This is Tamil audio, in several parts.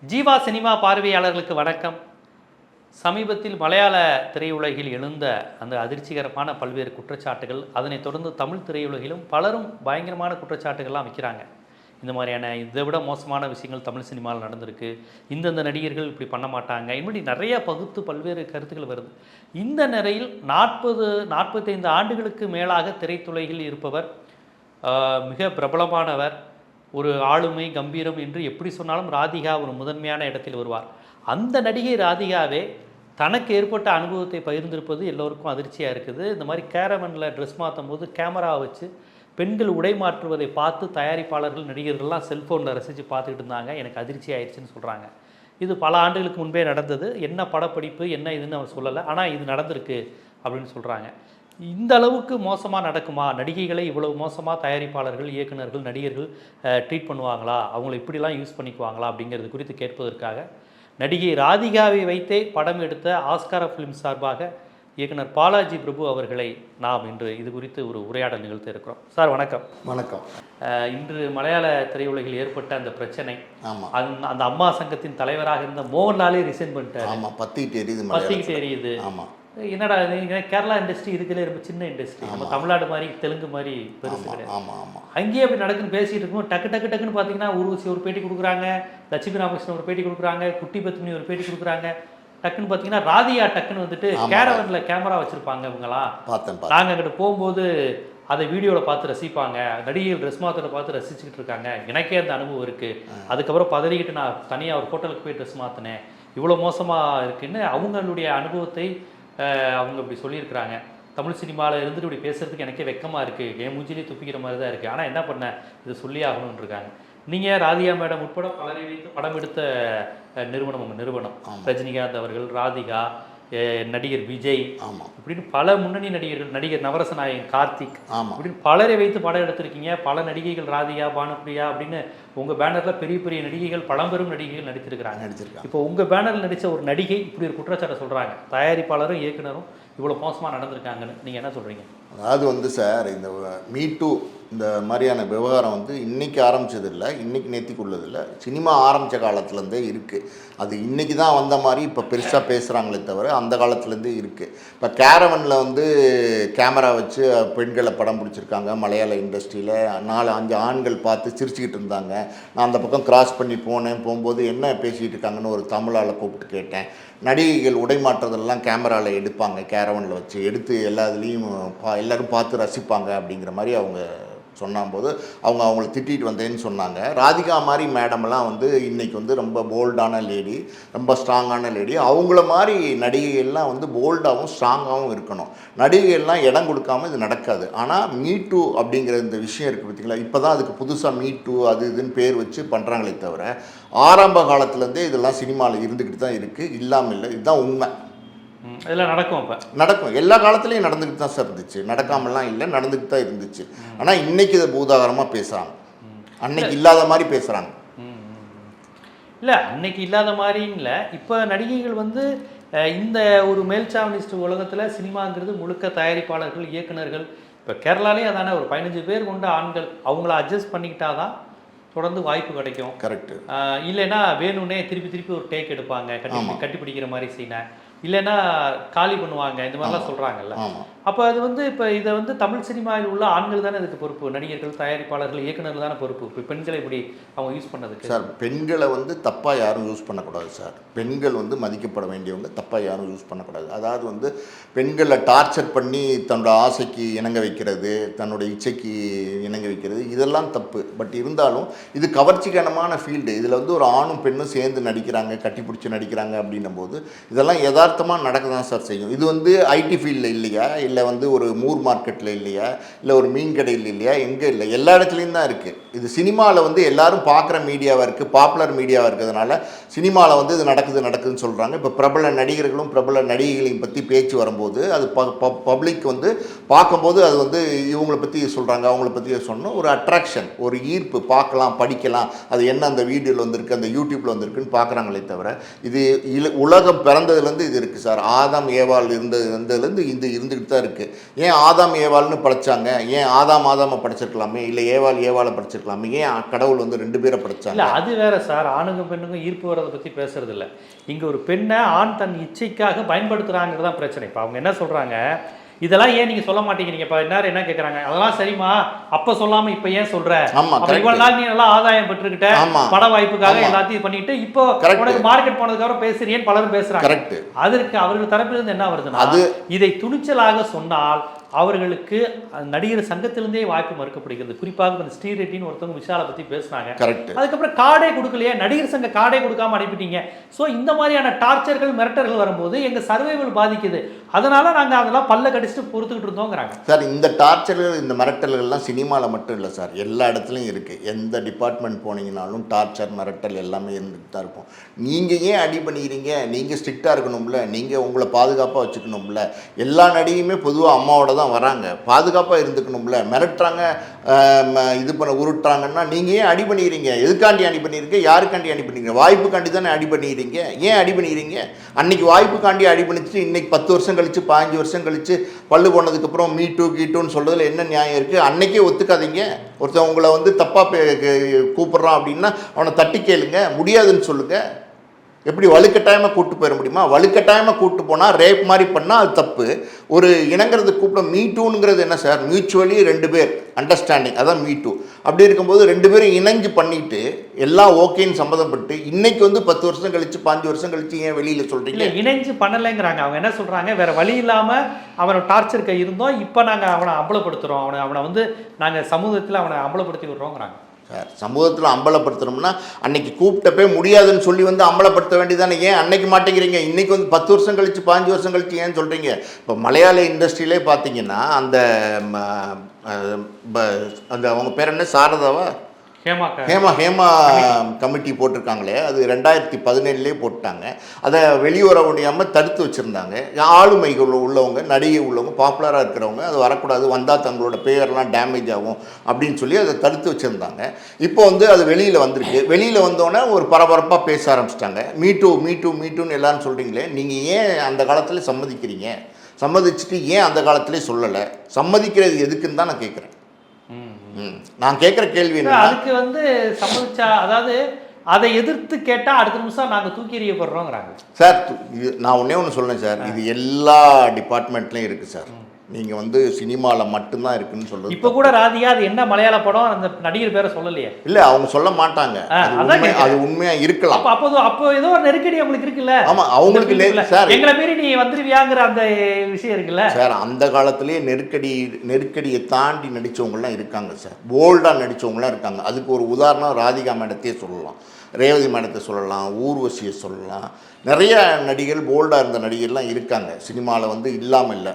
ஜீவா சினிமா பார்வையாளர்களுக்கு வணக்கம். சமீபத்தில் மலையாள திரையுலகில் எழுந்த அந்த அதிர்ச்சிகரமான பல்வேறு குற்றச்சாட்டுகள், அதனைத் தொடர்ந்து தமிழ் திரையுலகிலும் பலரும் பயங்கரமான குற்றச்சாட்டுகள்லாம் வைக்கிறாங்க. இந்த மாதிரியான இதை விட மோசமான விஷயங்கள் தமிழ் சினிமாவில் நடந்திருக்கு, இந்தந்த நடிகர்கள் இப்படி பண்ண மாட்டாங்க, இப்படி நிறைய பகுத்து பல்வேறு கருத்துக்கள் வருது. இந்த நிலையில் 45 ஆண்டுகளுக்கு மேலாக திரைத்துறையில் இருப்பவர், மிக பிரபலமானவர், ஒரு ஆளுமை கம்பீரம் என்று எப்படி சொன்னாலும் ராதிகா ஒரு முதன்மையான இடத்தில் வருவார். அந்த நடிகை ராதிகாவே தனக்கு ஏற்பட்ட அனுபவத்தை பகிர்ந்திருப்பது எல்லோருக்கும் அதிர்ச்சியாக இருக்குது. இந்த மாதிரி கேரவனில் ட்ரெஸ் மாற்றும் போது கேமரா வச்சு பெண்கள் உடை மாற்றுவதை பார்த்து தயாரிப்பாளர்கள் நடிகர்கள்லாம் செல்ஃபோனில் ரசித்து பார்த்துக்கிட்டு இருந்தாங்க. எனக்கு அதிர்ச்சி ஆயிடுச்சுன்னு சொல்கிறாங்க. இது பல ஆண்டுகளுக்கு முன்பே நடந்தது. என்ன படப்பிடிப்பு என்ன இதுன்னு அவர் சொல்லலை, ஆனால் இது நடந்திருக்கு அப்படின்னு சொல்கிறாங்க. இந்த அளவுக்கு மோசமாக நடக்குமா? நடிகைகளை இவ்வளவு மோசமாக தயாரிப்பாளர்கள், இயக்குநர்கள், நடிகர்கள் ட்ரீட் பண்ணுவாங்களா? அவங்கள இப்படிலாம் யூஸ் பண்ணிக்குவாங்களா? அப்படிங்கிறது குறித்து கேட்பதற்காக நடிகை ராதிகாவை வைத்தே படம் எடுத்த ஆஸ்கார் ஃபிலிம் சார்பாக இயக்குனர் பாலாஜி பிரபு அவர்களை நாம் இன்று இது குறித்து ஒரு உரையாடல் நிகழ்த்த இருக்கிறோம். சார் வணக்கம். வணக்கம். இன்று மலையாள திரையுலகில் ஏற்பட்ட அந்த பிரச்சனை, அந்த அம்மா சங்கத்தின் தலைவராக இருந்த மோகன்லாலே ரிசைன் பண்ணிட்டாரு. பத்திக்கிட்டு எரியுது. ஆமாம், என்னடா கேரளா இண்டஸ்ட்ரி இருக்கிற ரொம்ப சின்ன இண்டஸ்ட்ரி, நம்ம தமிழ்நாடு மாதிரி தெலுங்கு மாதிரி பெருசு கிடையாது. அங்கேயே அப்படி நடக்குன்னு பேசிட்டு இருக்கும். டக்குன்னு பார்த்தீங்கன்னா ஊர்வசி ஒரு பேட்டி கொடுக்குறாங்க, லட்சுமி ராமகிருஷ்ணன் ஒரு பேட்டி கொடுக்குறாங்க, குட்டி பத்மினி ஒரு பேட்டி கொடுக்குறாங்க. டக்குன்னு பார்த்தீங்கன்னா ராதியா டக்குன்னு வந்துட்டு கேரவனில் கேமரா வச்சுருப்பாங்க. இவங்களாம் நாங்கள் அங்கிட்ட போகும்போது அதை வீடியோவில் பார்த்து ரசிப்பாங்க, நடிகைகள் ட்ரெஸ் மாற்றலை பார்த்து ரசிச்சுக்கிட்டு இருக்காங்க. எனக்கே அந்த அனுபவம் இருக்குது. அதுக்கப்புறம் பதறிக்கிட்டு நான் தனியாக ஒரு ஹோட்டலுக்கு போய் ட்ரெஸ் மாற்றினேன், இவ்வளோ மோசமாக இருக்குன்னு அவங்களுடைய அனுபவத்தை அவங்க இப்படி சொல்லியிருக்கிறாங்க. தமிழ் சினிமாவில் இருந்துட்டு இப்படி பேசுகிறதுக்கு எனக்கே வெக்கமாக இருக்குது, என் மூஞ்சிலே துப்பிக்கிற மாதிரி தான் இருக்குது, ஆனால் என்ன பண்ண இதை சொல்லி ஆகணும்னு இருக்காங்க. நீங்கள் ராதிகா மேடம் உட்பட பலரை வைத்து படம் எடுத்த நிறுவனம் ரஜினிகாந்த் அவர்கள், ராதிகா, நடிகர் விஜய், இப்படின்னு பல முன்னணி நடிகர்கள், நடிகர் நவரசநாயகன், கார்த்திக், இப்படின்னு பலரை வைத்து படம் எடுத்திருக்கீங்க. பல நடிகைகள், ராதிகா, பானுப்பிரியா அப்படின்னு உங்கள் பேனரில் பெரிய பெரிய நடிகைகள், பழம்பெரும் நடிகைகள் நடித்திருக்கிறாங்க. இப்போ உங்கள் பேனரில் நடித்த ஒரு நடிகை இப்படி ஒரு குற்றச்சாட்டை சொல்கிறாங்க, தயாரிப்பாளரும் இயக்குனரும் இவ்வளோ மோசமாக நடந்திருக்காங்கன்னு. நீங்கள் என்ன சொல்கிறீங்க? அதாவது சார், இந்த மீ டூ இந்த மாதிரியான விவகாரம் இன்றைக்கி ஆரம்பித்தது இல்லை, இன்றைக்கி நேத்திக்குள்ளதில்லை, சினிமா ஆரம்பித்த காலத்துலேருந்தே இருக்குது. அது இன்றைக்கி தான் வந்த மாதிரி இப்போ பெருசாக பேசுகிறாங்களே தவிர அந்த காலத்துலேருந்தே இருக்குது. இப்போ கேரவனில் கேமரா வச்சு பெண்களை படம் பிடிச்சிருக்காங்க. மலையாள இண்டஸ்ட்ரியில் 4-5 ஆண்கள் பார்த்து சிரிச்சுக்கிட்டு இருந்தாங்க. நான் அந்த பக்கம் கிராஸ் பண்ணி போகும்போது என்ன பேசிகிட்டு இருக்காங்கன்னு ஒரு தமிழால் கூப்பிட்டு கேட்டேன். நடிகைகள் உடை மாற்றுறதெல்லாம் கேமராவில் எடுப்பாங்க, கேரவனில் வச்சு எடுத்து எல்லா இதுலேயும் எல்லோரும் பார்த்து ரசிப்பாங்க அப்படிங்கிற மாதிரி அவங்க சொன்னபோது அவங்கள திட்டிகிட்டு வந்தேன்னு சொன்னாங்க. ராதிகா மாதிரி மேடம்லாம் இன்றைக்கி ரொம்ப போல்டான லேடி, ரொம்ப ஸ்ட்ராங்கான லேடி. அவங்கள மாதிரி நடிகைகள்லாம் போல்டாகவும் ஸ்ட்ராங்காகவும் இருக்கணும். நடிகைகள்லாம் இடம் கொடுக்காம இது நடக்காது. ஆனால் மீ டூ அப்படிங்கிற இந்த விஷயம் இருக்குது பார்த்திங்களா, இப்போ தான் அதுக்கு புதுசாக மீ டூ அது இதுன்னு பேர் வச்சு பண்ணுறாங்களே தவிர ஆரம்ப காலத்துலேருந்தே இதெல்லாம் சினிமாவில் இருந்துக்கிட்டு தான் இருக்குது, இல்லாமல் இல்லை. இதுதான் உண்மை. இதெல்லாம் நடக்கும், இப்போ நடக்கும், எல்லா காலத்துலேயும் நடந்துக்கிட்டு தான் சார் இருந்துச்சு, நடக்காமலாம் இல்லை, நடந்துக்கிட்டு தான் இருந்துச்சு. ஆனால் இன்றைக்கி இதை பூதாகரமாக பேசுகிறாங்க, அன்னைக்கு இல்லாத மாதிரி பேசுகிறாங்க. இல்லை, அன்னைக்கு இல்லாத மாதிரின்னு இல்லை. இப்போ நடிகைகள் இந்த ஒரு மேல்சாவனிஸ்ட் உலகத்தில் சினிமாங்கிறது முழுக்க தயாரிப்பாளர்கள், இயக்குநர்கள். இப்போ கேரளாலேயே அதான ஒரு 15 பேர் கொண்ட ஆண்கள், அவங்கள அட்ஜஸ்ட் பண்ணிக்கிட்டாதான் தொடர்ந்து வாய்ப்பு கிடைக்கும். கரெக்டு. இல்லைன்னா வேணும்னே திருப்பி ஒரு டேக் எடுப்பாங்க, கட்டி பிடிக்கிற மாதிரி சீனை, இல்லைன்னா காலி பண்ணுவாங்க, இந்த மாதிரிலாம் சொல்கிறாங்கல்ல. அப்போ அது இப்போ இதை தமிழ் சினிமாவில் உள்ள ஆண்கள் தானே இதுக்கு பொறுப்பு, நடிகர்கள், தயாரிப்பாளர்கள், இயக்குநர்கள் தானே பொறுப்பு. இப்போ பெண்களை இப்படி அவங்க யூஸ் பண்ணதுக்கு சார், பெண்களை தப்பாக யாரும் யூஸ் பண்ணக்கூடாது சார். பெண்கள் மதிக்கப்பட வேண்டியவங்க, தப்பாக யாரும் யூஸ் பண்ணக்கூடாது. அதாவது பெண்களை டார்ச்சர் பண்ணி தன்னோட ஆசைக்கு இணங்க வைக்கிறது, தன்னோட இச்சைக்கு இணங்க வைக்கிறது, இதெல்லாம் தப்பு. பட் இருந்தாலும் இது கவர்ச்சிகரமான ஃபீல்டு. இதில் ஒரு ஆணும் பெண்ணும் சேர்ந்து நடிக்கிறாங்க, கட்டி பிடிச்சி நடிக்கிறாங்க அப்படின்னும் போது இதெல்லாம் யதார்த்தமாக நடக்க தான் சார் செய்யும். இது ஐடி ஃபீல்டில் இல்லையா, இல்லை ஒரு மூர் மார்க்கெட்டில் இல்லையா, இல்லை ஒரு மீன் கடையில் இல்லையா, எங்கே இல்லை, எல்லா இடத்துலையும் தான் இருக்குது. இது சினிமாவில் எல்லாரும் பார்க்குற மீடியாவாக இருக்குது, பாப்புலர் மீடியாவாக இருக்கிறதுனால சினிமாவில் இது நடக்குதுன்னு சொல்கிறாங்க. இப்போ பிரபல நடிகர்களும் பிரபல நடிகைகளையும் பற்றி பேச்சு வரும்போது அது பப்ளிக் பார்க்கும்போது அது இவங்களை பற்றி சொல்கிறாங்க, அவங்கள பற்றி சொன்னோம், ஒரு அட்ராக்ஷன், ஒரு ஈர்ப்பு, பார்க்கலாம், படிக்கலாம், அது என்ன அந்த வீடியோவில் வந்திருக்கு, அந்த யூடியூப்பில் வந்திருக்குன்னு பார்க்குறாங்களே தவிர இது உலகம் பிறந்ததுலேருந்து இது இருக்குது சார். ஆதாம் ஏவாள் இருந்ததுலேருந்து இது இருந்துக்கிட்டு தான் இருக்குது. ஏன் ஆதாம் ஏவாள்னு படைச்சாங்க? ஏன் ஆதாமை படைச்சிருக்கலாமே, இல்லை ஏவாளை படைச்சிருக்கலாமே? ஏன் கடவுள் வந்து 2 பேரை படைச்சாங்க? இல்லை, அது வேற சார். ஆணுக்கும் பெண்ணுக்கும் ஈர்ப்பு வரதை பற்றி பேசுறது இல்லை. இங்கே ஒரு பெண்ணை ஆண் தன் இச்சைக்காக பயன்படுத்துகிறாங்கிறது தான் பிரச்சனை. இப்போ அவங்க என்ன சொல்கிறாங்க, இதெல்லாம் ஏன் நீங்க சொல்ல மாட்டேங்கிறீங்க? இப்ப என்ன கேக்குறாங்க, அதெல்லாம் சரிமா, அப்ப சொல்லாம இப்ப ஏன் சொல்ற? இவ்வளவு நாள் நீ நல்லா ஆதாயம் பெற்றுக்கிட்ட, பட வாய்ப்புக்காக எல்லாத்தையும் பண்ணிட்டு, இப்போ உனக்கு மார்க்கெட் போனதுக்கு அப்புறம் பேசுறீன்னு பலரும் பேசுறாங்க. அதற்கு அவர்கள் தரப்பிலிருந்து என்ன வருதுன்னா, இதை துணிச்சலாக சொன்னால் அவர்களுக்கு நடிகர் சங்கத்திலிருந்தே வாய்ப்பு மறுக்கப்படுகிறது. குறிப்பாக இந்த ஸ்ரீரெட்டின்னு ஒருத்தவங்க விஷாலை பத்தி பேசினாங்க. அதுக்கப்புறம் கார்டே கொடுக்கலையே, நடிகர் சங்க கார்டே கொடுக்காம அனுப்பிட்டீங்க. ஸோ இந்த மாதிரியான டார்ச்சர்கள் மிரட்டர்கள் வரும்போது எங்க சர்வைவல் பாதிக்குது. அதனால நாங்க அதெல்லாம் பல்ல கடிச்சிட்டு பொறுத்துக்கிட்டு இருந்தோங்கிறாங்க சார். இந்த டார்ச்சர்கள், இந்த மிரட்டல்கள்லாம் சினிமாவில் மட்டும் இல்லை சார், எல்லா இடத்துலையும் இருக்குது. எந்த டிபார்ட்மெண்ட் போனீங்கனாலும் டார்ச்சர் மிரட்டல் எல்லாமே இருந்துகிட்டு தான் இருக்கும். நீங்கள் ஏன் அடி பண்ணிக்கிறீங்க? நீங்கள் ஸ்ட்ரிக்டாக இருக்கணும்ல, நீங்கள் உங்களை பாதுகாப்பாக வச்சுக்கணும்ல. எல்லா நடிகையுமே பொதுவாக அம்மாவோட தான் வராங்க, பாதுகாப்பாக இருந்துக்கணும்ல. மிரட்டுறாங்க, இது பண்ண உருட்டுறாங்கன்னா நீங்கள் ஏன் அடி பண்ணிக்கிறீங்க? எதுக்காண்டி அடி பண்ணியிருக்க? யாருக்காண்டி அடி பண்ணிக்கிறீங்க? வாய்ப்புக்காண்டி தானே அடி பண்ணிக்கிறீங்க. ஏன் அடி பண்ணிக்கிறீங்க? அன்னைக்கு வாய்ப்புக்காண்டி அடி பண்ணிச்சுட்டு இன்னைக்கு 10 வருஷம் கழிச்சு 15 வருஷம் கழிச்சு பல்லு போனதுக்கப்புறம் மீ டூ கீட்டுன்னு சொல்கிறதுல என்ன நியாயம் இருக்குது? அன்னைக்கே ஒத்துக்காதீங்க. ஒருத்தன் உங்களை வந்து தப்பாக கூப்பிட்றான் அப்படின்னா அவனை தட்டி கேளுங்க, முடியாதுன்னு சொல்லுங்கள். எப்படி வலுக்கட்டாயமாக கூப்பிட்டு போயிட முடியுமா? வலுக்கட்டாயமாக கூப்பிட்டு போனால் ரேப் மாதிரி பண்ணால் அது தப்பு. ஒரு இனங்கிறது கூப்பிட மீ டூங்கிறது என்ன சார்? மியூச்சுவலி 2 பேர் அண்டர்ஸ்டாண்டிங், அதான் மீ டூ. அப்படி இருக்கும்போது 2 பேரும் இணைஞ்சு பண்ணிட்டு எல்லாம் ஓகேன்னு சம்மதப்பட்டு இன்னைக்கு வந்து 10 வருஷம் கழிச்சு 5 வருஷம் கழிச்சு ஏன் வெளியில் சொல்கிறீங்க? இணைஞ்சு பண்ணலைங்கிறாங்க. அவங்க என்ன சொல்கிறாங்க, வேற வழி இல்லாமல் அவனை டார்ச்சருக்கு இருந்தோம், இப்போ நாங்கள் அவனை அம்பலப்படுத்துகிறோம், அவனை வந்து நாங்கள் சமூகத்தில் அவனை அம்பலப்படுத்தி விடுறோங்கிறாங்க. சார், சமூகத்தில் அம்பலப்படுத்தணும்னா அன்னைக்கு கூப்பிட்டப்பே முடியாதுன்னு சொல்லி வந்து அம்பலப்படுத்த வேண்டியதானே? ஏன் அன்னைக்கு மாட்டேங்கிறீங்க? இன்றைக்கி வந்து 10 வருஷம் கழிச்சு 15 வருஷம் கழிச்சு ஏன் சொல்கிறீங்க? இப்போ மலையாள இண்டஸ்ட்ரியிலே பார்த்தீங்கன்னா அந்த அவங்க பேர் என்ன, சாரதாவா, ஹேமா கமிட்டி போட்டிருக்காங்களே, அது 2017 போட்டாங்க. அதை வெளிவர முடியாமல் தடுத்து வச்சுருந்தாங்க. ஆளுமைகள் உள்ளவங்க, நடிகை உள்ளவங்க, பாப்புலராக இருக்கிறவங்க அது வரக்கூடாது, வந்தால் தங்களோட பெயர்லாம் டேமேஜ் ஆகும் அப்படின்னு சொல்லி அதை தடுத்து வச்சுருந்தாங்க. இப்போ வந்து அது வெளியில் வந்திருக்கு. வெளியில் வந்தோடனே ஒரு பரபரப்பாக பேச ஆரம்பிச்சிட்டாங்க. மீட்டூன்னு எல்லாரும் சொல்கிறீங்களே, நீங்கள் ஏன் அந்த காலத்தில் சம்மதிக்கிறீங்க? சம்மதிச்சுட்டு ஏன் அந்த காலத்திலே சொல்லலை? சம்மதிக்கிறது எதுக்குன்னு தான் நான் கேட்குறேன். நான் கேட்குற கேள்வி என்ன, அதுக்கு வந்து சம்மதிச்சா, அதாவது அதை எதிர்த்து கேட்டால் அடுத்த நிமிஷம் நாங்கள் தூக்கி எறியப்படுறோங்கிறாங்க சார். நான் ஒன்று சொல்லேன் சார், இது எல்லா டிபார்ட்மெண்ட்லையும் இருக்குது சார். நீங்கள் வந்து சினிமாவில் மட்டும்தான் இருக்குன்னு சொல்கிறது. இப்போ கூட ராதிகா அது என்ன மலையாள படம், அந்த நடிகர் பேரை சொல்லலையே. இல்லை, அவங்க சொல்ல மாட்டாங்க. அது உண்மையாக இருக்கலாம். அப்போ ஏதோ ஒரு நெருக்கடி அவங்களுக்கு இருக்குல்ல. ஆமாம், அவங்களுக்கு சார் எங்களை மீறி நீ வந்துருவியாங்கிற அந்த விஷயம் இருக்குல்ல சார். அந்த காலத்திலேயே நெருக்கடியை தாண்டி நடித்தவங்களாம் இருக்காங்க சார். போல்டாக நடித்தவங்களாம் இருக்காங்க. அதுக்கு ஒரு உதாரணம் ராதிகா மேடத்தையே சொல்லலாம், ரேவதி மேடத்தை சொல்லலாம், ஊர்வசியை சொல்லலாம். நிறைய நடிகர்கள், போல்டாக இருந்த நடிகர்லாம் இருக்காங்க சினிமாவில், வந்து இல்லாமல் இல்லை.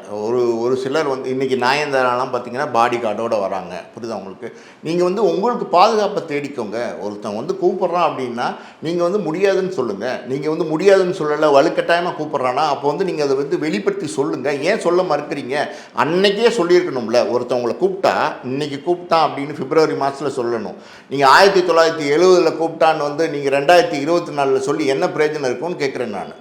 ஒரு சிலர் வந்து இன்றைக்கி நாயந்தாரெலாம் பார்த்திங்கன்னா பாடி கார்டோடு வராங்க. புரியுதா உங்களுக்கு? நீங்கள் வந்து உங்களுக்கு பாதுகாப்பை தேடிக்கோங்க. ஒருத்தன் வந்து கூப்பிட்றான் அப்படின்னா நீங்கள் வந்து முடியாதுன்னு சொல்லுங்கள். நீங்கள் வந்து முடியாதுன்னு சொல்லலை, வலுக்கட்டாயமாக கூப்பிட்றான்னா அப்போ வந்து நீங்கள் அதை வந்து வெளிப்படுத்தி சொல்லுங்கள். ஏன் சொல்ல மறுக்கிறீங்க? அன்னைக்கே சொல்லியிருக்கணும்ல. ஒருத்தவங்களை கூப்பிட்டா இன்றைக்கி கூப்பிட்டான் அப்படின்னு பிப்ரவரி மாதத்தில் சொல்லணும். நீங்கள் 1970 கூப்பிட்டான்னு வந்து நீங்கள் 2024 சொல்லி என்ன பிரயோஜனம் இருக்கும்னு கேட்குறேன் நான்.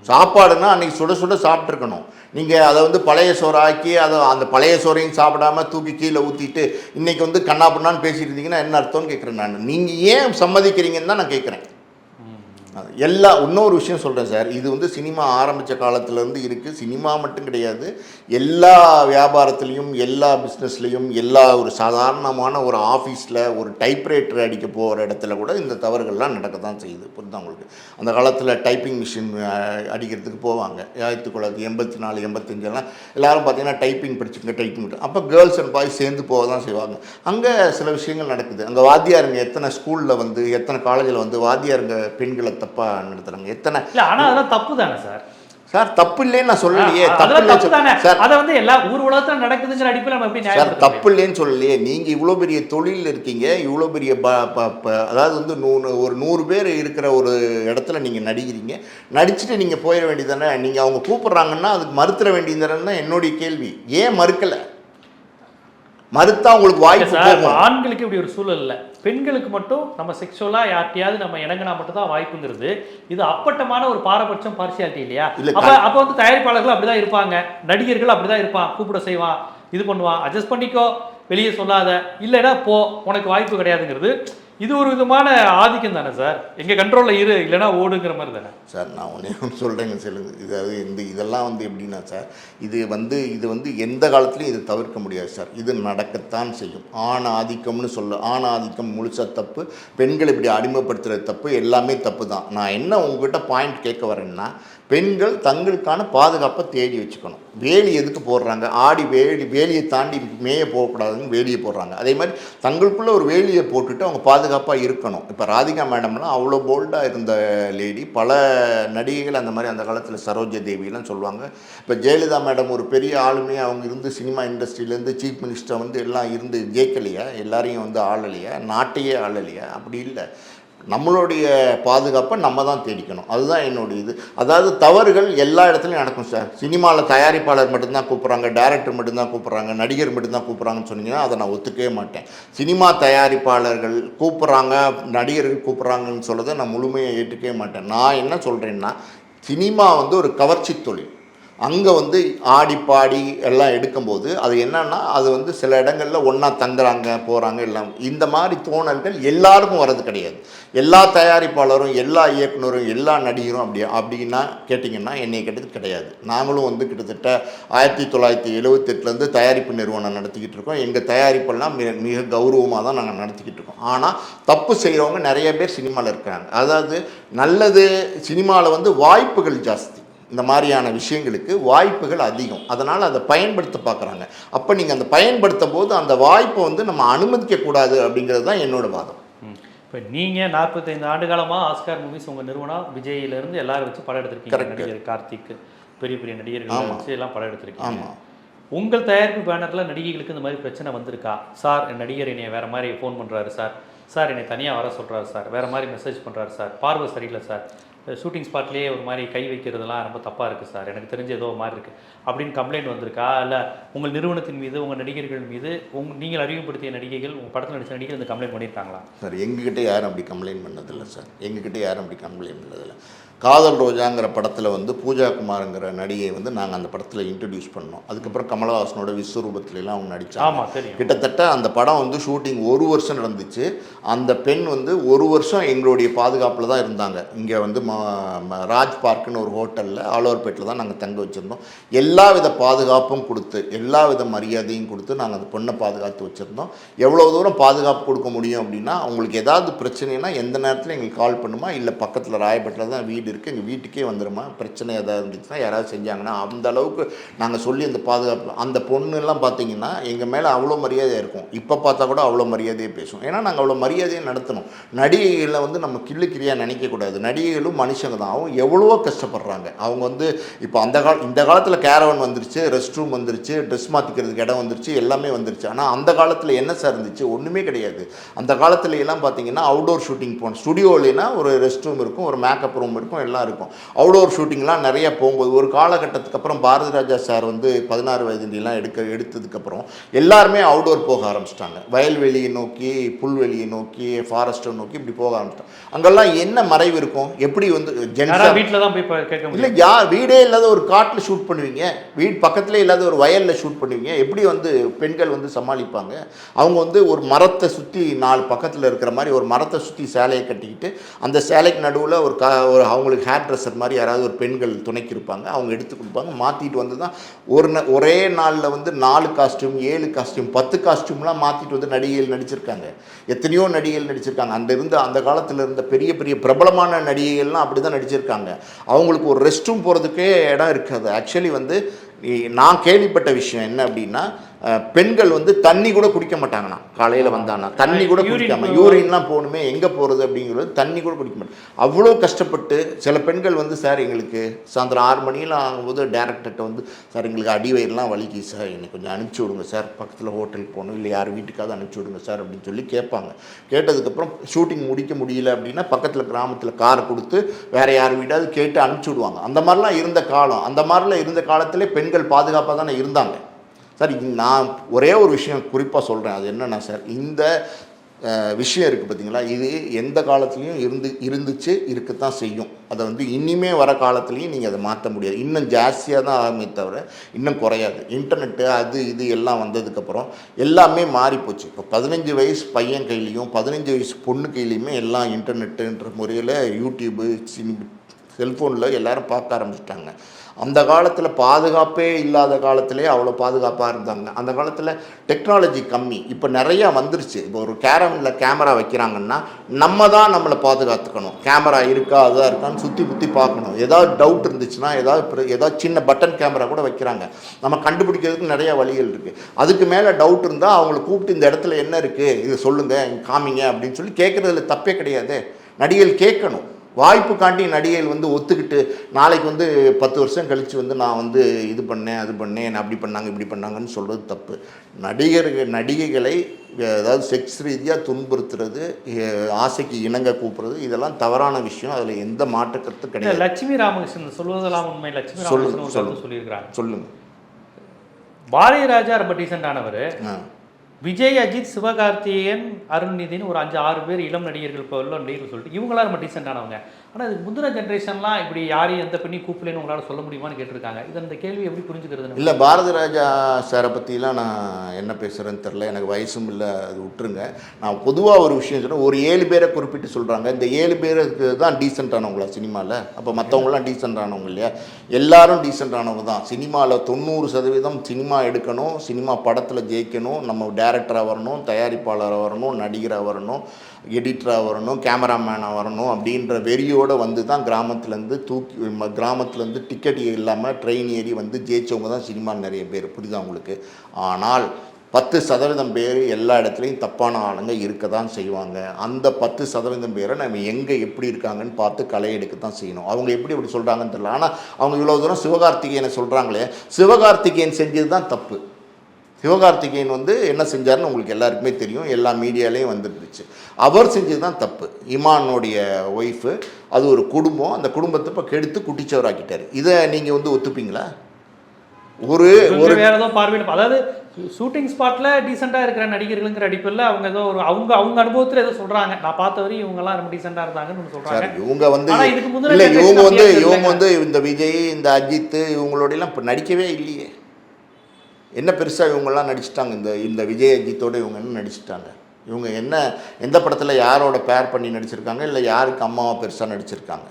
சாப்பாடுன்னா அன்றைக்கி சுட சுட சாப்பிட்ருக்கணும். நீங்கள் அதை வந்து பழைய சோறு ஆக்கி அதை அந்த பழைய சோறையும் சாப்பிடாமல் தூக்கி கீழே ஊற்றிட்டு இன்றைக்கி வந்து கண்ணா பண்ணான்னு பேசிட்டு இருந்தீங்கன்னா என்ன அர்த்தம்னு கேட்குறேன் நான். நீங்கள் ஏன் சம்மதிக்கிறீங்கன்னு தான் நான் கேட்குறேன். இன்னொரு விஷயம் சொல்கிறேன் சார், இது வந்து சினிமா ஆரம்பித்த காலத்துலேருந்து இருக்குது. சினிமா மட்டும் கிடையாது, எல்லா வியாபாரத்துலேயும், எல்லா பிஸ்னஸ்லேயும், எல்லா ஒரு சாதாரணமான ஒரு ஆஃபீஸில் ஒரு டைப்ரைட்டர் அடிக்க போகிற இடத்துல கூட இந்த தவறுகள்லாம் நடக்க தான் செய்யுது. புரியுதா உங்களுக்கு? அந்த காலத்தில் டைப்பிங் மிஷின் அடிக்கிறதுக்கு போவாங்க. 1984 85 எல்லோரும் பார்த்தீங்கன்னா டைப்பிங் படிச்சுங்க, டைப்பிங். அப்போ கேர்ள்ஸ் அண்ட் பாய்ஸ் சேர்ந்து போக தான் செய்வாங்க. அங்கே சில விஷயங்கள் நடக்குது. அங்கே வாத்தியாருங்க எத்தனை ஸ்கூலில் வந்து, எத்தனை காலேஜில் வந்து வாத்தியாருங்க பெண்களை தப்பா நடத்துறாங்க. எத்தனை ஆனா அதெல்லாம் தப்பு தானே சார்? சார் தப்பு இல்லைன்னு நான் சொல்லலையே. தப்பு தானே சார். அதை வந்து எல்லா ஊர் உலகத்துல நடக்குதுங்கிற அடிப்படையில் நம்ம எப்படி சார் தப்பு இல்லைன்னு சொல்லலையே. நீங்க இவ்வளோ பெரிய தொழில் இருக்கீங்க, இவ்வளோ பெரிய அதாவது வந்து ஒரு 100 பேர் இருக்கிற ஒரு இடத்துல நீங்க நடிக்கிறீங்க. நடிச்சுட்டு நீங்க போயிட வேண்டியதானே? நீங்க அவங்க கூப்பிடுறாங்கன்னா அதுக்கு மறுத்துற வேண்டியதுன்னு தான் என்னுடைய கேள்வி. ஏன் மறுக்கலை? மறுத்தா உங்களுக்கு வாய்ப்பு போகும். ஆண்களுக்கு இப்படி ஒரு சூழல் இல்லை, பெண்களுக்கு மட்டும் நம்ம செக்ஷுவலா யார்ட்டையாவது நம்ம இணங்கினா மட்டும் தான் வாய்ப்புங்கிறது. இது அப்பட்டமான ஒரு பாரபட்சம், பார்சியாலிட்டி இல்லையா? அப்ப வந்து தயாரிப்பாளர்கள் அப்படிதான் இருப்பாங்க, நடிகர்கள் அப்படிதான் இருப்பான், கூப்பிட செய்வான், இது பண்ணுவான், அட்ஜஸ்ட் பண்ணிக்கோ, வெளியே சொல்லாத, இல்லைன்னா போ, உனக்கு வாய்ப்பு கிடையாதுங்கிறது. இது ஒரு விதமான ஆதிக்கம் தானே சார், எங்கள் கண்ட்ரோலில் இரு, இல்லைன்னா ஓடுங்கிற மாதிரி தானே சார். நான் ஒன்றே ஒன்று சொல்கிறேங்க சொல்லுங்க. இதெல்லாம் வந்து எப்படின்னா சார், இது வந்து எந்த காலத்துலையும் இது தவிர்க்க முடியாது சார். இது நடக்கத்தான் செய்யும். ஆண் ஆதிக்கம்னு ஆண் ஆதிக்கம் முழுசா தப்பு, பெண்கள் இப்படி அடிமைப்படுத்துகிற தப்பு, எல்லாமே தப்பு தான். நான் என்ன உங்ககிட்ட பாயிண்ட் கேட்க வரேன்னா, பெண்கள் தங்களுக்கான பாதுகாப்பை தேடி வச்சுக்கணும். வேலி எதுக்கு போடுறாங்க? வேலியை தாண்டி மேய போகக்கூடாதுன்னு வேலியை போடுறாங்க. அதே மாதிரி தங்களுக்குள்ளே ஒரு வேலியை போட்டுட்டு அவங்க பாதுகாப்பாக இருக்கணும். இப்போ ராதிகா மேடம்லாம் அவ்வளோ போல்டாக இருந்த லேடி. பல நடிகைகள் அந்த மாதிரி அந்த காலத்தில் சரோஜா தேவிலாம் சொல்லுவாங்க. இப்போ ஜெயலலிதா மேடம் ஒரு பெரிய ஆளுமே அவங்க இருந்து சினிமா இண்டஸ்ட்ரியிலேருந்து சீஃப் மினிஸ்டர் வந்து எல்லாம் இருந்து ஜெயிக்கலையா, எல்லாரையும் வந்து ஆளலையா, நாட்டையே ஆளலையா? அப்படி இல்லை. நம்மளுடைய பாதுகாப்பை நம்ம தான் தேடிக்கணும். அதுதான் என்னுடைய இது. அதாவது தவறுகள் எல்லா இடத்துலையும் நடக்கும் சார். சினிமாவில் தயாரிப்பாளர் மட்டும்தான் கூப்பிட்றாங்க, டைரக்டர் மட்டும்தான் கூப்பிட்றாங்க, நடிகர் மட்டும்தான் கூப்பிட்றாங்கன்னு சொன்னீங்கன்னா அதை நான் ஒத்துக்கவே மாட்டேன். சினிமா தயாரிப்பாளர்கள் கூப்பிட்றாங்க, நடிகர்கள் கூப்பிட்றாங்கன்னு சொல்கிறத நான் முழுமையாக ஏற்றுக்கவே மாட்டேன். நான் என்ன சொல்கிறேன்னா, சினிமா வந்து ஒரு கவர்ச்சி தொழில். அங்கே வந்து ஆடி பாடி எல்லாம் எடுக்கும்போது அது என்னன்னா, அது வந்து சில இடங்களில் ஒன்றா தங்குறாங்க போகிறாங்க எல்லாம். இந்த மாதிரி தோணல்கள் எல்லாருக்கும் வர்றது கிடையாது. எல்லா தயாரிப்பாளரும், எல்லா இயக்குனரும், எல்லா நடிகரும் அப்படின்னா கேட்டிங்கன்னா என்னை கேட்டது கிடையாது. நாங்களும் வந்து கிட்டத்தட்ட 1978 தயாரிப்பு நிறுவனம் நடத்திக்கிட்டு இருக்கோம். எங்கள் தயாரிப்பெல்லாம் மிக கௌரவமாக தான் நாங்கள் நடத்திக்கிட்டு இருக்கோம். ஆனால் தப்பு செய்கிறவங்க நிறைய பேர் சினிமாவில் இருக்கிறாங்க. அதாவது நல்லது, சினிமாவில் வந்து வாய்ப்புகள் ஜாஸ்தி, இந்த மாதிரியான விஷயங்களுக்கு வாய்ப்புகள் அதிகம். அதனால் அதை பயன்படுத்த பார்க்குறாங்க. அப்போ நீங்கள் அந்த பயன்படுத்தும் போது அந்த வாய்ப்பை வந்து நம்ம அனுமதிக்கக்கூடாது அப்படிங்கிறது தான் என்னோட வாதம். இப்போ நீங்கள் 45 ஆண்டு காலமாக ஆஸ்கார் மூவிஸ் உங்கள் நிறுவனம் விஜயிலேருந்து எல்லாரும் வச்சு படம் எடுத்திருக்கீங்க. நடிகர் கார்த்திக், பெரிய பெரிய நடிகர்கள் வச்சு எல்லாம் படம் எடுத்திருக்கீங்க. ஆமாம். உங்கள் தயாரிப்பு பேனரில் நடிகைகளுக்கு இந்த மாதிரி பிரச்சனை வந்திருக்கா? சார், என் நடிகர் என்னை வேறு மாதிரி ஃபோன் பண்ணுறாரு சார், சார் என்னை தனியாக வர சொல்கிறாரு சார், வேறு மாதிரி மெசேஜ் பண்ணுறாரு சார், பார்வை சரியில்லை சார், ஷூட்டிங் ஸ்பாட்லேயே ஒரு மாதிரி கை வைக்கிறதுலாம் ரொம்ப தப்பாக இருக்குது சார், எனக்கு தெரிஞ்ச ஏதோ மாதிரி இருக்குது அப்படின்னு கம்ப்ளைண்ட் வந்திருக்கா? இல்லை உங்கள் நிறுவனத்தின் மீது, உங்கள் நடிகர்கள் மீது, நீங்கள் அறிமுகப்படுத்திய நடிகைகள், உங்கள் படத்தில் நடித்த நடிகர்கள் இந்த கம்ப்ளைண்ட் பண்ணியிருக்காங்களா? சார், எங்ககிட்ட யாரும் அப்படி கம்ப்ளைண்ட் பண்ணதில்லை சார். எங்ககிட்ட யாரும் அப்படி கம்ப்ளைண்ட் பண்ணதில்லை. காதல் ரோஜாங்கிற படத்தில் வந்து பூஜா குமாருங்கிற நடிகை வந்து நாங்கள் அந்த படத்தில் இன்ட்ரடியூஸ் பண்ணோம். அதுக்கப்புறம் கமலஹாசனோட விஸ்வரூபத்துலலாம் அவங்க நடித்தாங்க. கிட்டத்தட்ட அந்த படம் வந்து ஷூட்டிங் 1 வருஷம் நடந்துச்சு. அந்த பெண் வந்து 1 வருஷம் எங்களுடைய பாதுகாப்பில் தான் இருந்தாங்க. இங்கே வந்து ராஜ் பார்க்குன்னு ஒரு ஹோட்டலில் ஆலோர்பேட்டில் தான் நாங்கள் தங்க வச்சுருந்தோம். எல்லா வித பாதுகாப்பும் கொடுத்து, எல்லா வித மரியாதையும் கொடுத்து நாங்கள் அந்த பொண்ணை பாதுகாத்து வச்சுருந்தோம். எவ்வளோ தூரம் பாதுகாப்பு கொடுக்க முடியும் அப்படின்னா, அவங்களுக்கு ஏதாவது பிரச்சனைனா எந்த நேரத்தில் எங்களுக்கு கால் பண்ணுமா, இல்லை பக்கத்தில் ராயப்பேட்டில் தான் வீடு இருக்குது, எங்கள் வீட்டுக்கே வந்துடுமா, பிரச்சனை ஏதாவது இருந்துச்சுன்னா யாராவது செஞ்சாங்கன்னா, அந்த அளவுக்கு நாங்கள் சொல்லி அந்த பாதுகாப்பு. அந்த பொண்ணுலாம் பார்த்தீங்கன்னா எங்கள் மேலே அவ்வளோ மரியாதையாக இருக்கும். இப்போ பார்த்தா கூட அவ்வளோ மரியாதையை பேசும். ஏன்னா நாங்கள் அவ்வளோ மரியாதையை நடத்தணும். நடிகைகளை வந்து நம்ம கிள்ளுக்கிரியாக நினைக்கக்கூடாது. நடிகைகளும் மனுஷங்க தான். அவங்க எவ்வளவோ கஷ்டப்படுறாங்க. அவங்க வந்து இப்போ இந்த காலத்தில் கேரவன் வந்துருச்சு, ரெஸ்ட் ரூம் வந்துருச்சு, ட்ரெஸ் மாற்றிக்கிறதுக்கு இடம் வந்துருச்சு, எல்லாமே வந்துருச்சு. ஆனால் அந்த காலத்தில் என்ன சார் இருந்துச்சு? ஒன்றுமே கிடையாது. அந்த காலத்துல எல்லாம் பார்த்தீங்கன்னா அவுடோர் ஷூட்டிங் போகணும். ஸ்டுடியோலேனா ஒரு ரெஸ்ட் ரூம் இருக்கும், ஒரு மேக்கப் ரூம் இருக்கும், எல்லாம் இருக்கும். அவுடோர் ஷூட்டிங்லாம் நிறைய போகும்போது ஒரு காலகட்டத்துக்கு அப்புறம் பாரதி ராஜா சார் வந்து 16 வயதுலாம் எடுத்ததுக்கப்புறம் எல்லாருமே அவுடோர் போக ஆரம்பிச்சிட்டாங்க. வயல்வெளியை நோக்கி, புல்வெளியை நோக்கி, ஃபாரஸ்ட்டை நோக்கி இப்படி போக ஆரம்பிச்சிட்டாங்க. அங்கெல்லாம் என்ன மறைவு இருக்கும்? எப்படி வந்து வீட்டில் தான் போய் கேட்க இல்லை, வீடே இல்லாத ஒரு காட்டில் ஷூட் பண்ணுவீங்க, வீடு பக்கத்துலேயே இல்லாத ஒரு வயலில் ஷூட் பண்ணுவீங்க. எப்படி வந்து பெண்கள் வந்து சமாளிப்பாங்க? அவங்க வந்து ஒரு மரத்தை சுற்றி 4 பக்கத்தில் இருக்கிற மாதிரி ஒரு மரத்தை சுற்றி சேலையை கட்டிக்கிட்டு, அந்த சேலைக்கு நடுவில் ஒரு அவங்களுக்கு ஹேர் ட்ரெஸ்ஸர் மாதிரி யாராவது ஒரு பெண்கள் துணைக்கு இருப்பாங்க. அவங்க எடுத்து கொடுப்பாங்க. மாற்றிட்டு வந்து தான் ஒரே நாளில் வந்து 4 காஸ்டியூம், 7 காஸ்டியூம், 10 காஸ்டியூம்லாம் மாற்றிட்டு வந்து நடிகைகள் நடிச்சிருக்காங்க. எத்தனையோ நடிகைகள் நடிச்சிருக்காங்க. அந்த காலத்தில் இருந்த பெரிய பெரிய பிரபலமான நடிகைகள்லாம் அப்படி தான் நடிச்சிருக்காங்க. அவங்களுக்கு ஒரு ரெஸ்ட் ரூம் போகிறதுக்கே இடம் இருக்காது. ஆக்சுவலி வந்து நான் கேள்விப்பட்ட விஷயம் என்ன அப்படின்னா, பெண்கள் வந்து தண்ணி கூட குடிக்க மாட்டாங்கண்ணா. காலையில் வந்தாங்கன்னா தண்ணி கூட குடிக்காமல், யூரின்லாம் போகணுமே, எங்கே போகிறது அப்படிங்கிறது, தண்ணி கூட குடிக்க மாட்டாங்க. அவ்வளோ கஷ்டப்பட்டு சில பெண்கள் வந்து, சார் எங்களுக்கு சாயந்தரம் 6 மணியில் ஆகும்போது டேரக்டர்கிட்ட வந்து, சார் எங்களுக்கு அடிவயிரெலாம் வலிக்கு சார், என்னை கொஞ்சம் அனுப்பிச்சி விடுங்க சார், பக்கத்தில் ஹோட்டலுக்கு போகணும், இல்லை யார் வீட்டுக்காவது அனுப்பிச்சி விடுங்க சார் அப்படின்னு சொல்லி கேட்பாங்க. கேட்டதுக்கப்புறம் ஷூட்டிங் முடிக்க முடியல அப்படின்னா பக்கத்தில் கிராமத்தில் காரை கொடுத்து வேறு யார் வீட்டாவது கேட்டு அனுப்பிச்சி விடுவாங்க. அந்த மாதிரிலாம் இருந்த காலம். அந்த மாதிரிலாம் இருந்த காலத்திலே பெண்கள் பாதுகாப்பாக தானே இருந்தாங்க. சார் நான் ஒரே ஒரு விஷயம் குறிப்பாக சொல்கிறேன். அது என்னென்னா சார், இந்த விஷயம் இருக்குது பார்த்தீங்களா, இது எந்த காலத்துலேயும் இருந்துச்சு இருக்கத்தான் செய்யும். அதை வந்து இனிமே வர காலத்துலேயும் நீங்கள் அதை மாற்ற முடியாது. இன்னும் ஜாஸ்தியாக தான் ஆகுமே தவிர இன்னும் குறையாது. இன்டர்நெட்டு அது இது எல்லாம் வந்ததுக்கப்புறம் எல்லாமே மாறிப்போச்சு. இப்போ 15 வயசு பையன் கையிலையும் 15 வயசு பொண்ணு கையிலையுமே எல்லாம் இன்டர்நெட்டுன்ற முறையில் யூடியூபு செல்ஃபோனில் எல்லோரும் பார்க்க ஆரம்பிச்சிட்டாங்க. அந்த காலத்தில் பாதுகாப்பே இல்லாத காலத்திலே அவ்வளோ பாதுகாப்பாக இருந்தாங்க. அந்த காலத்தில் டெக்னாலஜி கம்மி. இப்போ நிறையா வந்துருச்சு. இப்போ ஒரு கேமரா வைக்கிறாங்கன்னா நம்ம தான் நம்மளை பாதுகாத்துக்கணும். கேமரா இருக்கா அதாக இருக்கான்னு சுற்றி பார்க்கணும். ஏதாவது டவுட் இருந்துச்சுன்னா ஏதாவது சின்ன பட்டன் கேமரா கூட வைக்கிறாங்க. நம்ம கண்டுபிடிக்கிறதுக்கு நிறையா வழிகள் இருக்குது. அதுக்கு மேலே டவுட் இருந்தால் அவங்கள கூப்பிட்டு இந்த இடத்துல என்ன இருக்குது இது சொல்லுங்கள் காமிங்க அப்படின்னு சொல்லி கேட்குறதுல தப்பே கிடையாது. நடிகர்கள் கேட்கணும். வாய்ப்பு காட்டி நடிகைகள் வந்து ஒத்துக்கிட்டு நாளைக்கு வந்து 10 வருஷம் கழித்து வந்து நான் வந்து இது பண்ணேன் அது பண்ணேன் அப்படி பண்ணாங்க இப்படி பண்ணாங்கன்னு சொல்கிறது தப்பு. நடிகைகளை அதாவது செக்ஸ் ரீதியாக துன்புறுத்துறது, ஆசைக்கு இணங்க கூப்பிட்றது இதெல்லாம் தவறான விஷயம். அதில் எந்த மாற்று கருத்து கிடையாது. லட்சுமி ராமகிருஷ்ணன் சொல்வதெல்லாம் உண்மை. லட்சுமி ராமகிருஷ்ணன் சொல்லியிருக்கிறாங்க. சொல்லுங்க. பாரதி ராஜா ரொம்ப டீசென்ட் ஆனவர். விஜய், அஜித், சிவகார்த்திகேயன், அருண்நிதினு ஒரு 5-6 பேர் இளம் நடிகர்கள் இப்போ உள்ள நடிகர்கள் சொல்லிட்டு இவங்களாம் ரொம்ப டீசென்டானவங்க. ஆனால் இதுக்கு முந்தின ஜென்ரேஷன்லாம் இப்படி யாரையும் எந்த பண்ணி கூப்பிடலன்னு உங்களால் சொல்ல முடியுமான்னு கேட்டிருக்காங்க. இது அந்த கேள்வி எப்படி புரிஞ்சுக்கிறது? இல்லை, பாரதி ராஜா சாரை பற்றிலாம் நான் என்ன பேசுகிறேன்னு தெரில. எனக்கு வயசும் இல்லை, அது விட்டுருங்க. நான் பொதுவாக ஒரு விஷயம் சொல்கிறேன். ஒரு 7 பேரை குறிப்பிட்டு சொல்கிறாங்க. இந்த 7 பேருக்கு தான் டீசென்டானவங்களா சினிமாவில்? அப்போ மற்றவங்களாம் டீசென்டானவங்க இல்லையா? எல்லாரும் டீசென்டானவங்க தான். சினிமாவில் 90% சினிமா எடுக்கணும், சினிமா படத்தில் ஜெயிக்கணும், நம்ம டேரக்டராக வரணும், தயாரிப்பாளராக வரணும், நடிகராக வரணும், எடிட்டராக வரணும், கேமராமேனாக வரணும் அப்படின்ற வெறியோடு வந்து தான் கிராமத்துலேருந்து டிக்கெட் இல்லாமல் ட்ரெயின் ஏறி வந்து ஜெயிச்சவங்க தான் சினிமாவில் நிறைய பேர். புரியுதா உங்களுக்கு? ஆனால் 10% பேர் எல்லா இடத்துலையும் தப்பான ஆளுங்க இருக்க தான் செய்வாங்க. அந்த 10% பேரை நம்ம எங்கே எப்படி இருக்காங்கன்னு பார்த்து களை எடுக்க தான் செய்யணும். அவங்க எப்படி சொல்கிறாங்கன்னு தெரியல. ஆனால் அவங்க இவ்வளோ தூரம் சிவகார்த்திகேயனை சொல்கிறாங்களே, சிவகார்த்திகேயன் செஞ்சது தான் தப்பு. சிவகார்த்திகேயன் வந்து என்ன செஞ்சார்னு உங்களுக்கு எல்லாருக்குமே தெரியும். எல்லா மீடியாலேயும் வந்துருந்துச்சு. அவர் செஞ்சது தான் தப்பு. இமானுடைய ஒய்ஃபு, அது ஒரு குடும்பம். அந்த குடும்பத்தை இப்போ கெடுத்து குட்டிச்சவராக்கிட்டார். இதை நீங்கள் வந்து ஒத்துப்பீங்களா? ஒரு வேற ஏதோ பார்வையில், அதாவது ஷூட்டிங் ஸ்பாட்டில் டீசெண்டாக இருக்கிற நடிகர்களுங்கிற அடிப்பில் அவங்க ஏதோ ஒரு அவங்க அனுபவத்தில் ஏதோ சொல்கிறாங்க. நான் பார்த்தவரை இவங்கெல்லாம் ரொம்ப டீசெண்டாக இருந்தாங்கன்னு சொல்கிறாங்க. இவங்க வந்து இல்லை, இவங்க வந்து இந்த விஜய், இந்த அஜித் இவங்களோடலாம் இப்போ நடிக்கவே இல்லையே. என்ன பெருசாக இவங்கெல்லாம் நடிச்சிட்டாங்க? இந்த விஜய் அஜித்தோடு இவங்க என்ன நடிச்சிட்டாங்க? இவங்க என்ன எந்த படத்தில் யாரோட பேர் பண்ணி நடிச்சிருக்காங்க? இல்லை யாருக்கு அம்மாவை பெருசாக நடிச்சிருக்காங்க?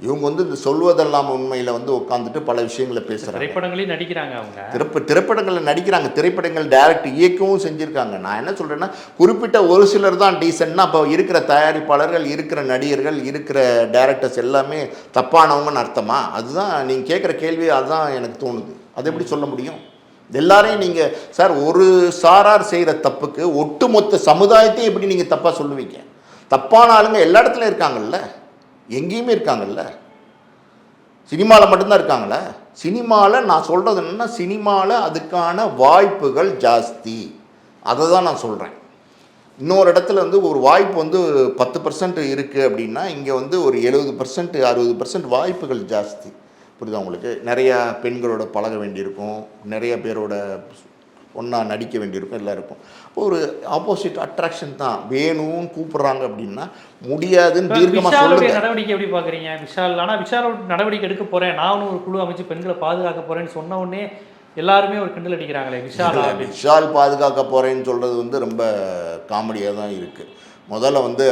இவங்க வந்து இந்த சொல்வதெல்லாம் உண்மையில் வந்து உட்காந்துட்டு பல விஷயங்களை பேசுகிறாங்க. திரைப்படங்களையும் நடிக்கிறாங்க. அவங்க திரைப்படங்களில் நடிக்கிறாங்க. திரைப்படங்கள் டைரக்ட் இயக்கவும் செஞ்சுருக்காங்க. நான் என்ன சொல்கிறேன்னா, குறிப்பிட்ட ஒரு சிலர் தான் டீசென்ட்னா அப்போ இருக்கிற தயாரிப்பாளர்கள், இருக்கிற நடிகர்கள், இருக்கிற டைரக்டர்ஸ் எல்லாமே தப்பானவங்கன்னு அர்த்தமா? அதுதான் நீங்கள் கேட்குற கேள்வி. அதுதான் எனக்கு தோணுது. அது எப்படி சொல்ல முடியும்? எல்லாரையும் நீங்கள் சார் ஒரு சாரார் செய்கிற தப்புக்கு ஒட்டுமொத்த சமுதாயத்தையும் எப்படி நீங்கள் தப்பாக சொல்லுவீங்க? தப்பான ஆளுங்க எல்லா இடத்துலையும் இருக்காங்கல்ல, எங்கேயுமே இருக்காங்கல்ல. சினிமாவில் மட்டும்தான் இருக்காங்களே? சினிமாவில் நான் சொல்கிறது என்னென்னா, சினிமாவில் அதுக்கான வாய்ப்புகள் ஜாஸ்தி. அதை தான் நான் சொல்கிறேன். இன்னொரு இடத்துல வந்து ஒரு வாய்ப்பு வந்து 10% இருக்குது அப்படின்னா, இங்கே வந்து ஒரு 70% 60% வாய்ப்புகள் ஜாஸ்தி. புரியுதா உங்களுக்கு? நிறையா பெண்களோட பழக வேண்டியிருக்கும், நிறைய பேரோட ஒன்றா நடிக்க வேண்டியிருக்கும், எல்லாம் இருக்கும். ஒரு ஆப்போசிட் அட்ராக்ஷன் தான். வேணும்னு கூப்பிட்றாங்க அப்படின்னா முடியாதுன்னு தீர்க்கமாக சொல்லுங்க. நடவடிக்கை எப்படி பார்க்குறீங்க விஷால்? ஆனால் விஷாலோட நடவடிக்கை எடுக்க போகிறேன், நானும் ஒரு குழு அமைச்சு பெண்களை பாதுகாக்க போகிறேன்னு சொன்ன உடனே எல்லாருமே ஒரு கிண்டல் அடிக்கிறாங்களே. விஷால் பாதுகாக்க போகிறேன்னு சொல்கிறது வந்து ரொம்ப காமெடியாக தான் இருக்குது. முதல்ல வந்து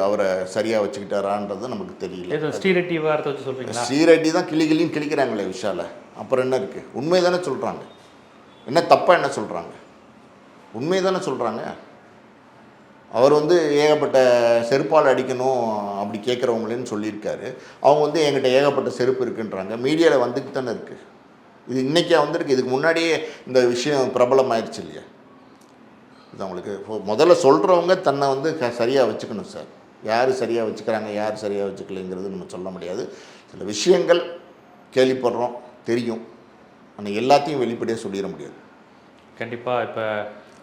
அவரை சரியாக வச்சுக்கிட்டாரான்றது நமக்கு தெரியல. ஸ்ரீரெட்டி வார்த்தை வச்சு சொல்கிறீங்க. ஸ்ரீரெட்டி தான் கிளிகிளின்னு கிளிக்கிறாங்களே விஷாலை. அப்புறம் என்ன இருக்குது? உண்மை தானே சொல்கிறாங்க. என்ன தப்பாக என்ன சொல்கிறாங்க? உண்மை தானே சொல்கிறாங்க. அவர் வந்து ஏகப்பட்ட செருப்பால் அடிக்கணும் அப்படி கேட்குறவங்களேன்னு சொல்லியிருக்காரு. அவங்க வந்து என்கிட்ட ஏகப்பட்ட செருப்பு இருக்குன்றாங்க. மீடியாவில் வந்துட்டு தானே இருக்குது. இது இன்றைக்கே வந்திருக்கு. இதுக்கு முன்னாடியே இந்த விஷயம் பிரபலம் ஆயிடுச்சு இல்லையா? இது அவங்களுக்கு முதல்ல சொல்கிறவங்க தன்னை வந்து சரியாக வச்சுக்கணும் சார். யார் சரியாக வச்சுக்கிறாங்க, யார் சரியாக வச்சுக்கலைங்கிறது நம்ம சொல்ல முடியாது. சில விஷயங்கள் கேள்விப்படுறோம், தெரியும். ஆனால் எல்லாத்தையும் வெளிப்படையாக சொல்லிட முடியாது. கண்டிப்பாக இப்போ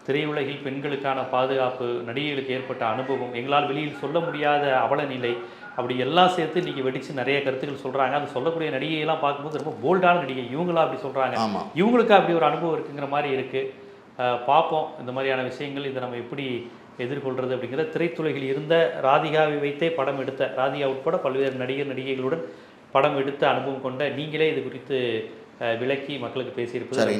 திரையுலகில் பெண்களுக்கான பாதுகாப்பு, நடிகைகளுக்கு ஏற்பட்ட அனுபவம், எங்களால் வெளியில் சொல்ல முடியாத அவல நிலை, அப்படி எல்லாம் சேர்த்து இன்றைக்கி வெடித்து நிறைய கருத்துக்கள் சொல்கிறாங்க. அது சொல்லக்கூடிய நடிகையெல்லாம் பார்க்கும்போது ரொம்ப போல்டான நடிகை இவங்களா அப்படி சொல்கிறாங்க, இவங்களுக்கு அப்படி ஒரு அனுபவம் இருக்குங்கிற மாதிரி இருக்குது. பார்ப்போம் இந்த மாதிரியான விஷயங்கள், இதை நம்ம எப்படி எதிர்கொள்கிறது அப்படிங்கிற. திரைத்துறையில் இருந்த ராதிகாவை வைத்தே படம் எடுத்த, ராதிகா உட்பட பல்வேறு நடிகைகளுடன் படம் எடுத்த அனுபவம் கொண்ட நீங்களே இது குறித்து விளக்கி மக்களுக்கு பேசியிருப்பது சார்.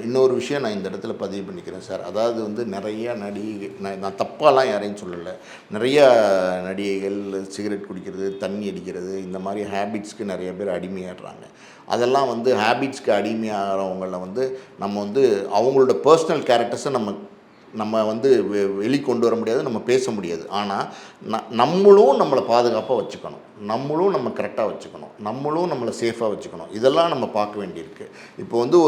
இன்னொரு விஷயம் நான் இந்த இடத்துல பதிவு பண்ணிக்கிறேன் சார். அதாவது வந்து நிறைய நடிகை, நான் தப்பாலாம் யாரையும் சொல்லலை, நிறைய நடிகைகள் சிகரெட் குடிக்கிறது, தண்ணி அடிக்கிறது, இந்த மாதிரி ஹேபிட்ஸ்க்கு நிறைய பேர் அடிமையாடுறாங்க. அதெல்லாம் வந்து ஹேபிட்ஸ்க்கு அடிமையாகிறவங்கள வந்து நம்ம வந்து அவங்களோட பர்சனல் கேரக்டர்ஸை நம்ம வந்து வெளிக்கொண்டு வர முடியாது, நம்ம பேச முடியாது. ஆனால் நம்மளும் நம்மளை பாதுகாப்பாக வச்சுக்கணும், நம்மளும் நம்ம கரெக்டாக வச்சுக்கணும், நம்மளும் நம்மளை சேஃபாக வச்சுக்கணும். இதெல்லாம் நம்ம பார்க்க வேண்டியிருக்கு. இப்போ வந்து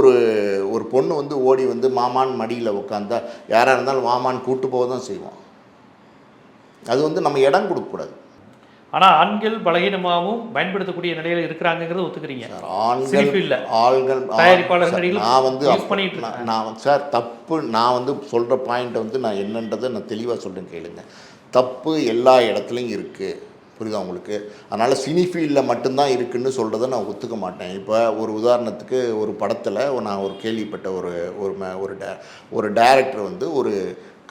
ஒரு பொண்ணு வந்து ஓடி வந்து மாமான் மடியில் உட்காந்தா யாராக இருந்தாலும் மாமான் கூட்டு போக தான் செய்வோம். அது வந்து நம்ம இடம் கொடுக்கக்கூடாது. ஆனால் ஆண்கள் பலகீனமாகவும் பயன்படுத்தக்கூடிய நிலையில் இருக்கிறாங்கிறத ஒத்துக்கிறீங்க. ஆள்கள் தயாரிப்பாளர்கள் நான் சார் தப்பு, நான் வந்து சொல்கிற பாயிண்ட்டை வந்து நான் என்னன்றதை நான் தெளிவாக சொல்கிறேன் கேளுங்க. தப்பு எல்லா இடத்துலையும் இருக்குது, புரியுதா உங்களுக்கு? அதனால் சினி ஃபீல்டில் மட்டும்தான் இருக்குதுன்னு சொல்கிறத நான் ஒத்துக்க மாட்டேன். இப்போ ஒரு உதாரணத்துக்கு ஒரு படத்தில் நான் ஒரு கேள்விப்பட்ட ஒரு டைரக்டர் வந்து ஒரு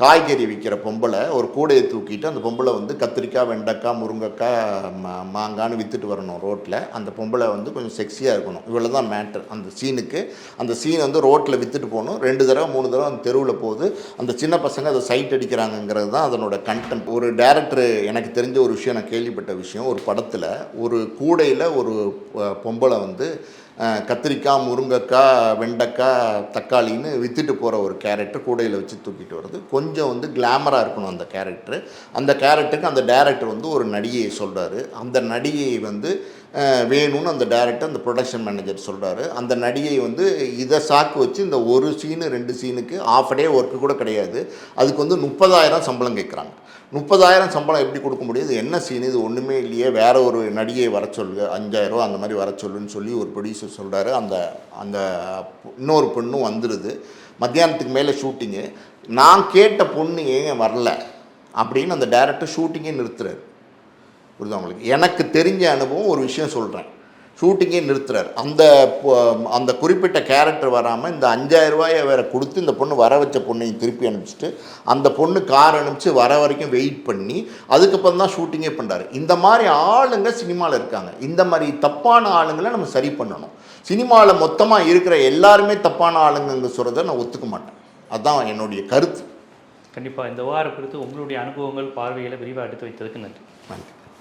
காய்கறி விற்கிற பொம்பளை ஒரு கூடையை தூக்கிட்டு அந்த பொம்பளை வந்து கத்திரிக்காய், வெண்டைக்காய், முருங்கைக்காய், மாங்கான்னு விற்றுட்டு வரணும் ரோட்டில். அந்த பொம்பளை வந்து கொஞ்சம் செக்ஸியாக இருக்கணும். இவ்வளோ தான் மேட்டர் அந்த சீனுக்கு. அந்த சீன் வந்து ரோட்டில் விற்றுட்டு போகணும். 2 தடவை 3 தடவை அந்த தெருவில் போகுது. அந்த சின்ன பசங்க அதை சைட் அடிக்கிறாங்கங்கிறது தான் அதனோட கண்டென்ட். ஒரு டேரக்டர் எனக்கு தெரிஞ்ச ஒரு விஷயம், நான் கேள்விப்பட்ட விஷயம், ஒரு படத்தில் ஒரு கூடையில் ஒரு பொம்பளை வந்து கத்திரிக்காய், முருங்கைக்காய், வெண்டைக்காய், தக்காளின்னு விற்றுட்டு போகிற ஒரு கேரக்டர் கூடையில் வச்சு தூக்கிட்டு வருது. கொஞ்சம் வந்து கிளாமராக இருக்கணும் அந்த கேரக்டர். அந்த கேரக்டருக்கு அந்த டைரக்டர் வந்து ஒரு நடிகையை சொல்கிறாரு. அந்த நடிகையை வந்து வேணும்னு அந்த டைரக்டர், அந்த ப்ரொடக்ஷன் மேனேஜர் சொல்கிறாரு. அந்த நடிகை வந்து இதை சாக்கு வச்சு இந்த ஒரு சீனு 2 சீனுக்கு ஆஃப் டே ஒர்க்கு கூட கிடையாது, அதுக்கு வந்து 30,000 சம்பளம் கேட்குறாங்க. 30,000 சம்பளம் எப்படி கொடுக்க முடியுது? என்ன சீன் இது? ஒன்றுமே இல்லையே, வேறு ஒரு நடிகையை வர சொல்லு, 5,000 அந்த மாதிரி வர சொல்லுன்னு சொல்லி ஒரு ப்ரொடியூசர் சொல்கிறாரு. அந்த இன்னொரு பொண்ணும் வந்துடுது. மத்தியானத்துக்கு மேலே ஷூட்டிங்கு. நான் கேட்ட பொண்ணு ஏங்க வரல அப்படின்னு அந்த டைரக்டர் ஷூட்டிங்கே நிறுத்துறாரு. புரியுதா உங்களுக்கு? எனக்கு தெரிஞ்ச அனுபவம் ஒரு விஷயம் சொல்கிறேன். ஷூட்டிங்கே நிறுத்துறாரு. அந்த குறிப்பிட்ட கேரக்டர் வராமல் இந்த 5,000 ரூபாயை வேறு கொடுத்து இந்த பொண்ணு வர வச்ச பொண்ணையும் திருப்பி அனுப்பிச்சிட்டு அந்த பொண்ணு கார் அனுப்பிச்சு வர வரைக்கும் வெயிட் பண்ணி அதுக்கப்புறம் தான் ஷூட்டிங்கே பண்ணுறாரு. இந்த மாதிரி ஆளுங்க சினிமாவில் இருக்காங்க. இந்த மாதிரி தப்பான ஆளுங்களை நம்ம சரி பண்ணணும். சினிமாவில் மொத்தமாக இருக்கிற எல்லாருமே தப்பான ஆளுங்க சொல்கிறத நான் ஒத்துக்க மாட்டேன். அதுதான் என்னுடைய கருத்து. கண்டிப்பாக இந்த வாரம் குறித்து உங்களுடைய அனுபவங்கள், பார்வைகளை விரிவாக எடுத்து வைத்ததுக்கு நன்றி.